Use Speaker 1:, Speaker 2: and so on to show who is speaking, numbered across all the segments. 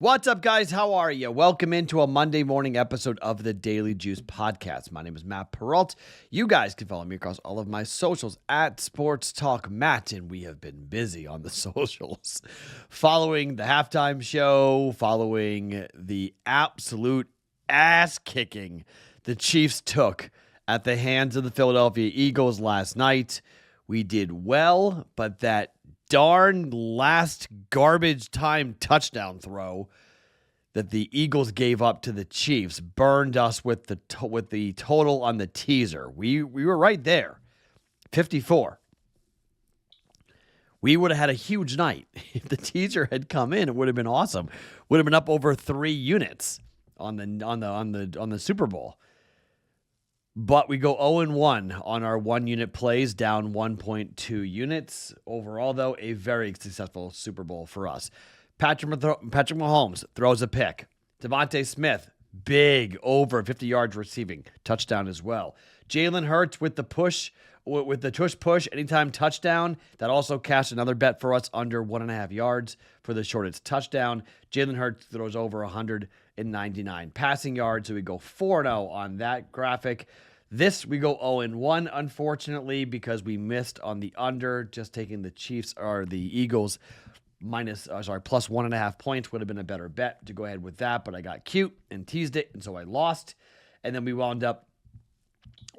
Speaker 1: What's up, guys? How are you? Welcome into a Monday morning episode of the Daily Juice Podcast. My name is Matt Perrault. You guys can follow me across all of my socials at Sports Talk Matt, and we have been busy on the socials. Following the halftime show, following the absolute ass kicking the Chiefs took at the hands of the Philadelphia Eagles last night. We did well, but that darn last garbage time touchdown throw that the Eagles gave up to the Chiefs burned us with the total on the teaser. We were right there, 54. We would have had a huge night if the teaser had come in. It would have been awesome. Would have been up over 3 units on the Super Bowl. But we go 0-1 on our 1-unit plays, down 1.2 units. Overall, though, a very successful Super Bowl for us. Patrick Mahomes throws a pick. Devontae Smith, big, over 50 yards receiving, touchdown as well. Jalen Hurts with the tush push, anytime touchdown. That also cashed another bet for us, under 1.5 yards for the shortest touchdown. Jalen Hurts throws over 199 passing yards, so we go 4-0 on that graphic. This, we go 0-1, unfortunately, because we missed on the under, just taking the Chiefs or the Eagles plus 1.5 points would have been a better bet to go ahead with that, but I got cute and teased it, and so I lost. And then we wound up,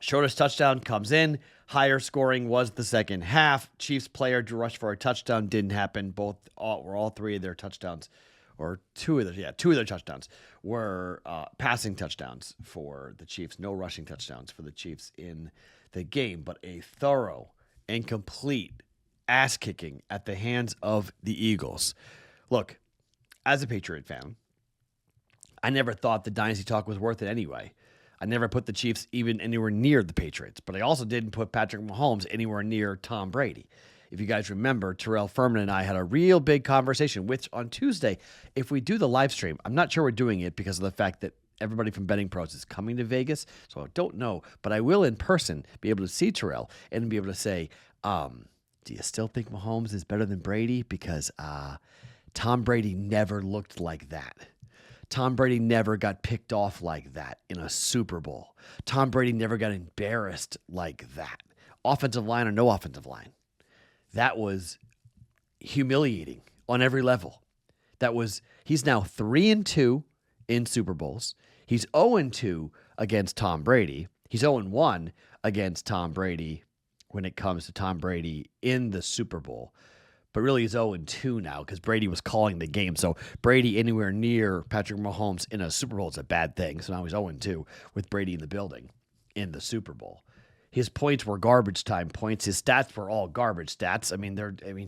Speaker 1: shortest touchdown comes in, higher scoring was the second half. Chiefs player to rush for a touchdown didn't happen. All three of their touchdowns, or two of their touchdowns were passing touchdowns for the Chiefs. No rushing touchdowns for the Chiefs in the game, but a thorough and complete ass-kicking at the hands of the Eagles. Look, as a Patriot fan, I never thought the dynasty talk was worth it anyway. I never put the Chiefs even anywhere near the Patriots, but I also didn't put Patrick Mahomes anywhere near Tom Brady. If you guys remember, Terrell Furman and I had a real big conversation, which on Tuesday, if we do the live stream, I'm not sure we're doing it because of the fact that everybody from BettingPros is coming to Vegas, so I don't know, but I will in person be able to see Terrell and be able to say, do you still think Mahomes is better than Brady? Because Tom Brady never looked like that. Tom Brady never got picked off like that in a Super Bowl. Tom Brady never got embarrassed like that. Offensive line or no offensive line. That was humiliating on every level. He's now 3-2 in Super Bowls. He's 0-2 against Tom Brady. He's 0-1 against Tom Brady when it comes to Tom Brady in the Super Bowl. But really he's 0-2 now because Brady was calling the game. So Brady anywhere near Patrick Mahomes in a Super Bowl is a bad thing. So now he's 0-2 with Brady in the building in the Super Bowl. His points were garbage time points. His stats were all garbage stats.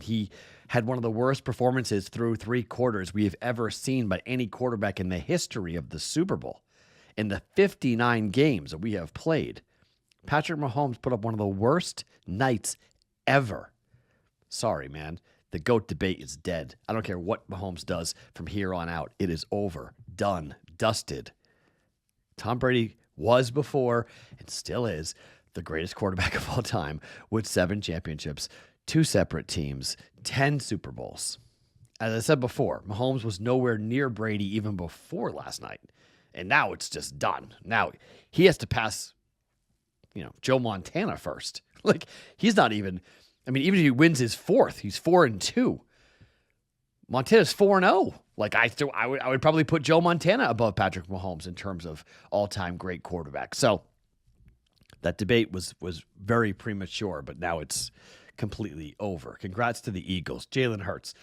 Speaker 1: He had one of the worst performances through 3 quarters we have ever seen by any quarterback in the history of the Super Bowl. In the 59 games that we have played, Patrick Mahomes put up one of the worst nights ever. Sorry, man. The GOAT debate is dead. I don't care what Mahomes does from here on out. It is over, done, dusted. Tom Brady was before and still is the greatest quarterback of all time with 7 championships, 2 separate teams, 10 Super Bowls. As I said before, Mahomes was nowhere near Brady even before last night. And now it's just done. Now he has to pass, Joe Montana first. He's not even, even if he wins his 4th, he's 4-2. Montana's 4-0. I would probably put Joe Montana above Patrick Mahomes in terms of all-time great quarterback. So that debate was very premature, but now it's completely over. Congrats to the Eagles. Jalen Hurts,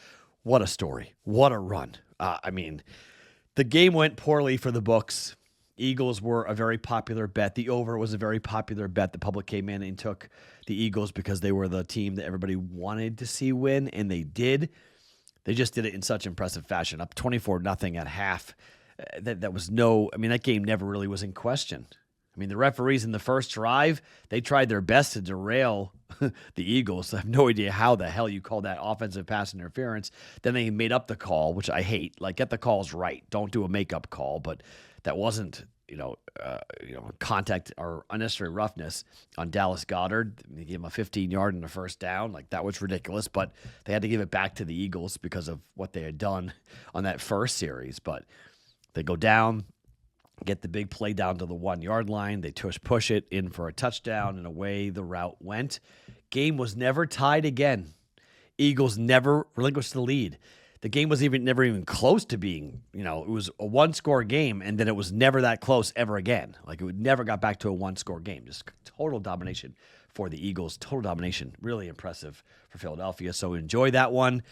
Speaker 1: what a story. What a run. The game went poorly for the books. Eagles were a very popular bet. The over was a very popular bet. The public came in and took the Eagles because they were the team that everybody wanted to see win, and they did. They just did it in such impressive fashion, up 24-0 at half. That game never really was in question. The referees in the first drive, they tried their best to derail the Eagles. I have no idea how the hell you call that offensive pass interference. Then they made up the call, which I hate. Get the calls right. Don't do a makeup call, but that wasn't contact or unnecessary roughness on Dallas Goedert. They gave him a 15-yard and a first down. Like, that was ridiculous, but they had to give it back to the Eagles because of what they had done on that first series. But they go down, get the big play down to the 1-yard line. They push it in for a touchdown, and away the route went. Game was never tied again. Eagles never relinquished the lead. The game was never even close to being, it was a one-score game, and then it was never that close ever again. Like, it never got back to a one-score game. Just total domination for the Eagles. Total domination. Really impressive for Philadelphia. So enjoy that one.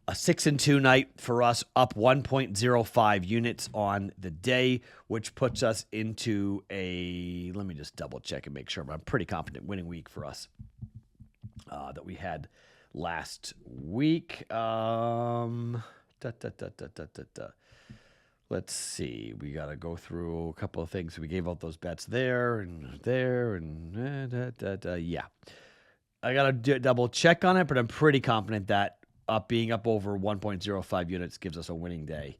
Speaker 1: A 6-2 night for us, up 1.05 units on the day, which puts us into let me just double check and make sure, but I'm pretty confident winning week for us that we had last week. Let's see. We got to go through a couple of things. We gave out those bets there and there and yeah. I got to double check on it, but I'm pretty confident that being up over 1.05 units gives us a winning day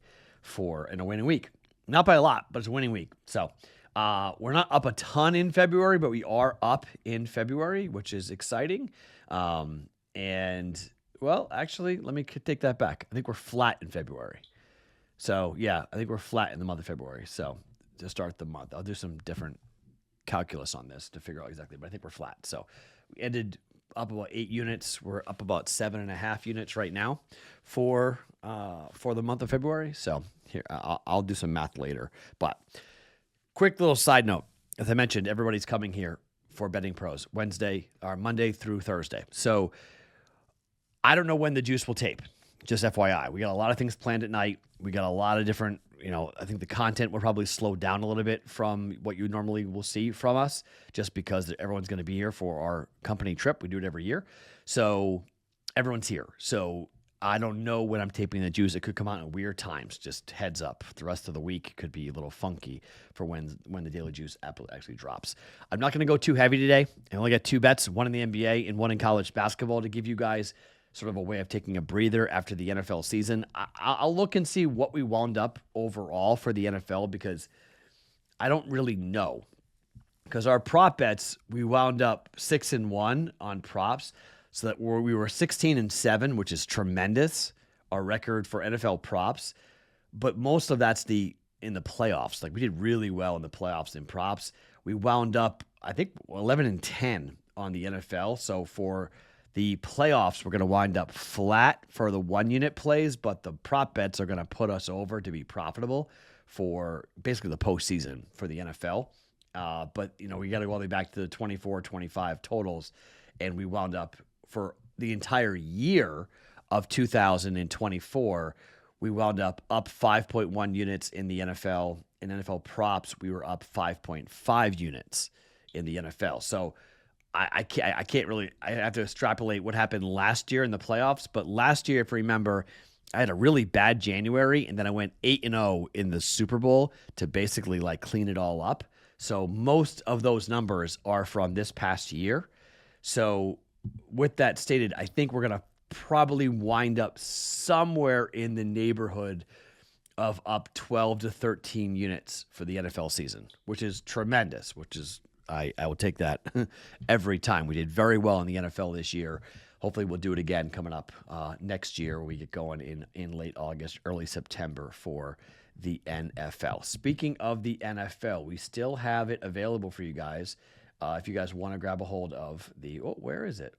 Speaker 1: and a winning week. Not by a lot, but it's a winning week. So we're not up a ton in February, but we are up in February, which is exciting. And, well, actually, let me take that back. I think we're flat in February. So, yeah, I think we're flat in the month of February. So, to start the month, I'll do some different calculus on this to figure out exactly, but I think we're flat. So, we ended up about 8 units. We're up about 7.5 units right now for the month of February. So, here, I'll do some math later. But, quick little side note. As I mentioned, everybody's coming here for Betting Pros Monday through Thursday. So, I don't know when the juice will tape, just FYI. We got a lot of things planned at night. We got a lot of different, I think the content will probably slow down a little bit from what you normally will see from us, just because everyone's going to be here for our company trip. We do it every year. So everyone's here. So I don't know when I'm taping the juice. It could come out at weird times. Just heads up. The rest of the week could be a little funky for when the Daily Juice actually drops. I'm not going to go too heavy today. I only got 2 bets, one in the NBA and one in college basketball, to give you guys sort of a way of taking a breather after the NFL season. I'll look and see what we wound up overall for the NFL, because I don't really know. Because our prop bets, we wound up 6-1 on props, so that we were 16-7, which is tremendous, our record for NFL props. But most of that's in the playoffs. Like, we did really well in the playoffs in props. We wound up, I think, 11-10 on the NFL. So for the playoffs, we're going to wind up flat for the 1-unit plays, but the prop bets are going to put us over to be profitable for basically the postseason for the NFL. But, we got to go all the way back to the 24-25 totals, and we wound up for the entire year of 2024, we wound up 5.1 units in the NFL. In NFL props, we were up 5.5 units in the NFL. So I can't really, I have to extrapolate what happened last year in the playoffs. But last year, if you remember, I had a really bad January, and then I went 8-0 in the Super Bowl to basically clean it all up. So most of those numbers are from this past year. So with that stated, I think we're going to probably wind up somewhere in the neighborhood of up 12 to 13 units for the NFL season, which is tremendous, I will take that every time. We did very well in the NFL this year. Hopefully we'll do it again coming up next year, when we get going in late August, early September for the NFL. Speaking of the NFL, we still have it available for you guys. If you guys want to grab a hold of where is it?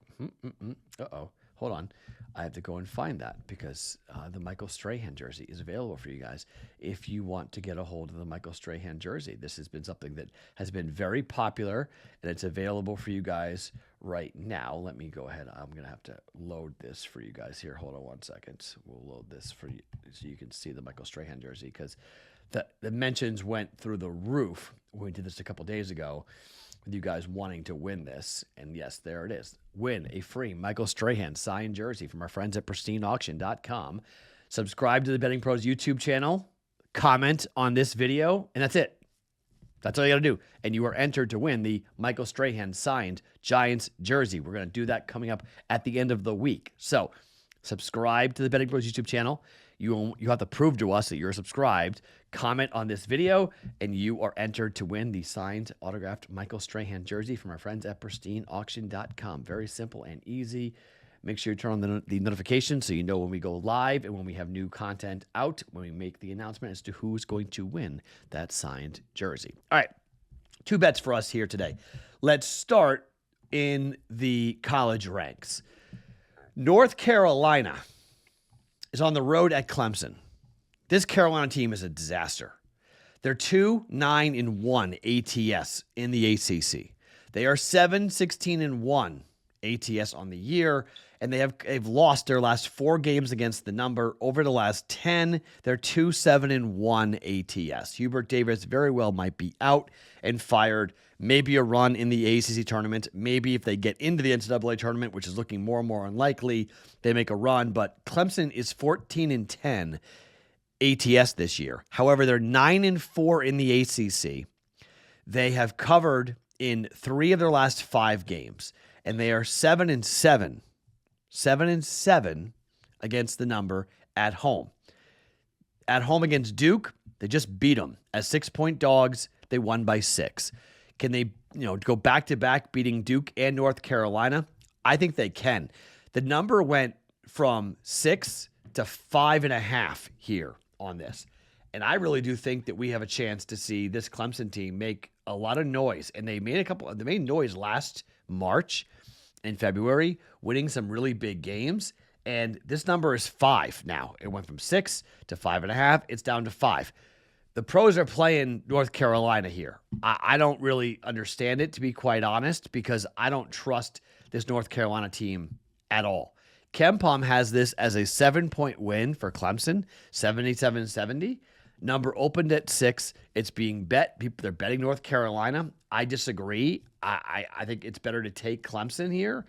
Speaker 1: Uh-oh. Hold on. I have to go and find that, because the Michael Strahan jersey is available for you guys. If you want to get a hold of the Michael Strahan jersey, this has been something that has been very popular, and it's available for you guys right now. Let me go ahead. I'm going to have to load this for you guys here. Hold on 1 second. We'll load this for you so you can see the Michael Strahan jersey, because the mentions went through the roof when we did this a couple days ago, with you guys wanting to win this. And yes, there it is. Win a free Michael Strahan signed jersey from our friends at pristineauction.com. Subscribe to the Betting Pros YouTube channel, comment on this video, and that's it. That's all you got to do. And you are entered to win the Michael Strahan signed Giants jersey. We're going to do that coming up at the end of the week. So subscribe to the Betting Pros YouTube channel. You have to prove to us that you're subscribed. Comment on this video, and you are entered to win the signed, autographed Michael Strahan jersey from our friends at pristineauction.com. Very simple and easy. Make sure you turn on the notification so you know when we go live and when we have new content out, when we make the announcement as to who's going to win that signed jersey. All right, 2 bets for us here today. Let's start in the college ranks. North Carolina is on the road at Clemson. This Carolina team is a disaster. They're 2-9-1 ATS in the ACC. They are 7-16-1 ATS on the year, and they've lost their last 4 games against the number. Over the last 10, they're 2-7-1 ATS. Hubert Davis very well might be out and fired. Maybe a run in the ACC tournament. Maybe if they get into the NCAA tournament, which is looking more and more unlikely, they make a run. But Clemson is 14-10 ATS this year. However, they're 9-4 in the ACC. They have covered in 3 of their last 5 games, and they are 7-7 against the number at home. At home against Duke, they just beat them as 6-point dogs. They won by 6. Can they, go back-to-back beating Duke and North Carolina? I think they can. The number went from 6 to 5.5 here on this. And I really do think that we have a chance to see this Clemson team make a lot of noise. And they made noise last March and February, winning some really big games. And this number is 5 now. It went from 6 to 5.5. It's down to 5. The pros are playing North Carolina here. I don't really understand it, to be quite honest, because I don't trust this North Carolina team at all. KenPom has this as a 7-point win for Clemson, 77-70. Number opened at 6. It's being bet. They're betting North Carolina. I disagree. I think it's better to take Clemson here,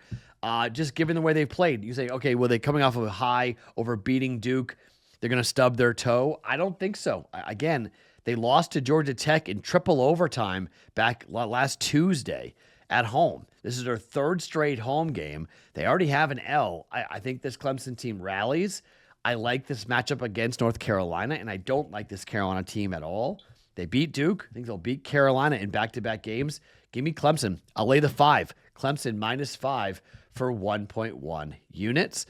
Speaker 1: just given the way they've played. You say, okay, well, they're coming off of a high over beating Duke. They're going to stub their toe. I don't think so. Again, they lost to Georgia Tech in triple overtime back last Tuesday at home. This is their 3rd straight home game. They already have an L. I think this Clemson team rallies. I like this matchup against North Carolina, and I don't like this Carolina team at all. They beat Duke. I think they'll beat Carolina in back-to-back games. Give me Clemson. I'll lay the 5. Clemson -5 for 1.1 units.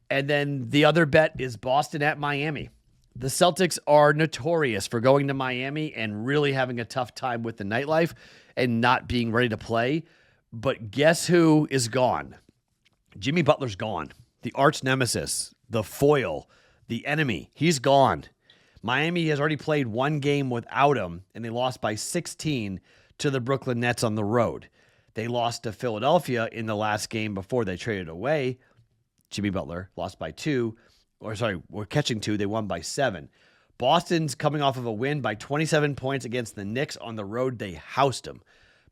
Speaker 1: And then the other bet is Boston at Miami. The Celtics are notorious for going to Miami and really having a tough time with the nightlife and not being ready to play. But guess who is gone? Jimmy Butler's gone. The arch nemesis, the foil, the enemy. He's gone. Miami has already played 1 game without him, and they lost by 16 to the Brooklyn Nets on the road. They lost to Philadelphia in the last game before they traded away. Jimmy Butler lost by 2. We're catching 2. They won by 7. Boston's coming off of a win by 27 points against the Knicks on the road. They housed them.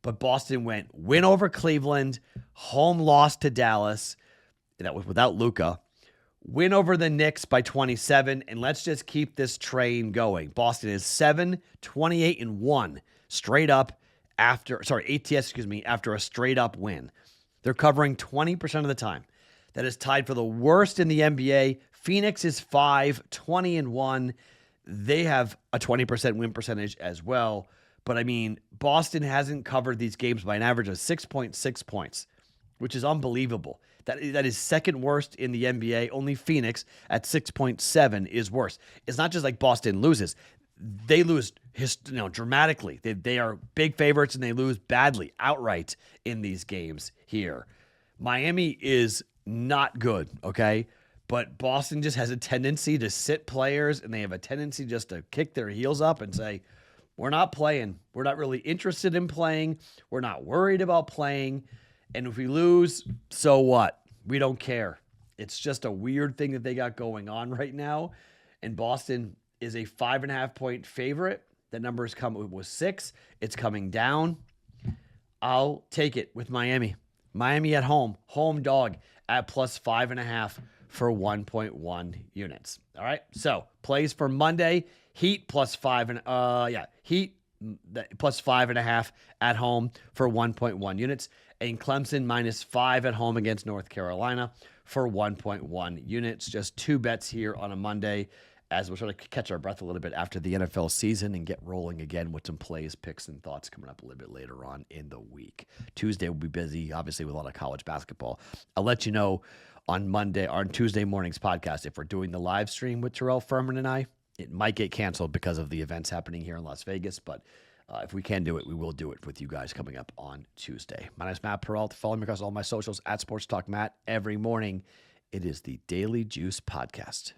Speaker 1: But Boston went win over Cleveland, home loss to Dallas. That was without Luka. Win over the Knicks by 27, and let's just keep this train going. Boston is 7-28-1 straight up after a straight up win. They're covering 20% of the time. That is tied for the worst in the NBA. Phoenix is 5-20-1. They have a 20% win percentage as well. But I mean, Boston hasn't covered these games by an average of 6.6 points, which is unbelievable. That is second worst in the NBA. Only Phoenix at 6.7 is worse. It's not just like Boston loses. They lose dramatically. They are big favorites, and they lose badly, outright in these games here. Miami is not good, okay? But Boston just has a tendency to sit players, and they have a tendency just to kick their heels up and say, we're not playing. We're not really interested in playing. We're not worried about playing. And if we lose, so what? We don't care. It's just a weird thing that they got going on right now. And Boston is a 5.5-point favorite. That number was 6. It's coming down. I'll take it with Miami. Miami at home dog at plus 5.5 for 1.1 units. All right. So plays for Monday: Heat plus 5 and Heat plus 5.5 at home for 1.1 units, and Clemson -5 at home against North Carolina for 1.1 units. Just 2 bets here on a Monday as we'll sort of catch our breath a little bit after the NFL season and get rolling again with some plays, picks, and thoughts coming up a little bit later on in the week. Tuesday will be busy, obviously, with a lot of college basketball. I'll let you know on Monday or on Tuesday morning's podcast if we're doing the live stream with Terrell Furman and I. It might get canceled because of the events happening here in Las Vegas, but if we can do it, we will do it with you guys coming up on Tuesday. My name is Matt Perrault. Follow me across all my socials at Sports Talk Matt every morning. It is the Daily Juice Podcast.